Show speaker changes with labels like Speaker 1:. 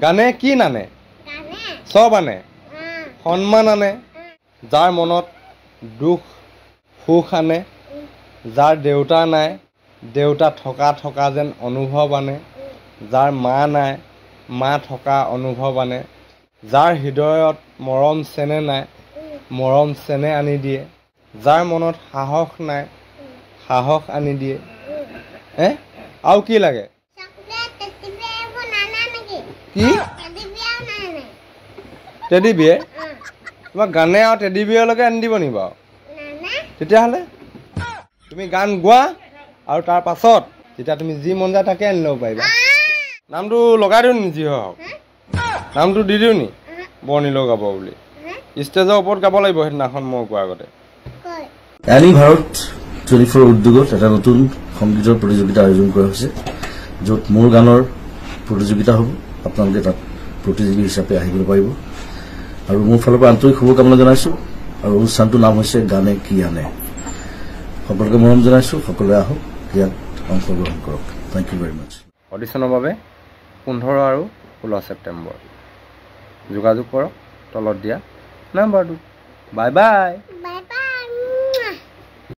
Speaker 1: গানে কি নানে সব আনে সন্মান আনে যাৰ মনত দুখ সুখ আনে যাৰ দেউতা নাই দেউতা থকা থকা যেন অনুভৱ আনে যাৰ মা নাই মা থকা অনুভৱ আনে যাৰ হৃদয়ত মৰম চেনে নাই মৰম চেনে আনি দিয়ে যাৰ মনত সাহস নাই সাহস আনি দিয়ে আৰু কি লাগে কি টেডি বিয়েৰ তোমাক গানে আৰু টেডি বিয়েৰলৈকে আনি দিব নি বাৰু তেতিয়াহ'লে তুমি গান গোৱা আৰু তাৰ পাছত যেতিয়া তুমি যি মন যায় তাকে আনি ল'ব পাৰিবা নামটো লগাই দিওঁ নি যি হওক নামটো দি দিওঁ নি বৰ্ণিলেও গাব বুলি ষ্টেজৰ ওপৰত গাব লাগিব সেইদিনাখন মই কোৱাৰ আগতে
Speaker 2: এনি ভাৰত 24 উদ্যোগত এটা নতুন সংগীতৰ প্ৰতিযোগিতা আয়োজন কৰা হৈছে য'ত মোৰ গানৰ প্ৰতিযোগিতা হ'ব আপোনালোকে তাত প্ৰতিযোগী হিচাপে আহিব পাৰিব আৰু মোৰ ফালৰ পৰা আন্তৰিক শুভকামনা জনাইছোঁ আৰু অনুষ্ঠানটোৰ নাম হৈছে গানে কি আনে সকলোকে মৰম জনাইছোঁ সকলোৱে আহক ইয়াত অংশগ্ৰহণ কৰক থেংক ইউ ভেৰি মাছ
Speaker 1: অডিশ্যনৰ বাবে 15 আৰু 16 ছেপ্টেম্বৰ যোগাযোগ কৰক তলত দিয়া নাম্বাৰটো বাই বাই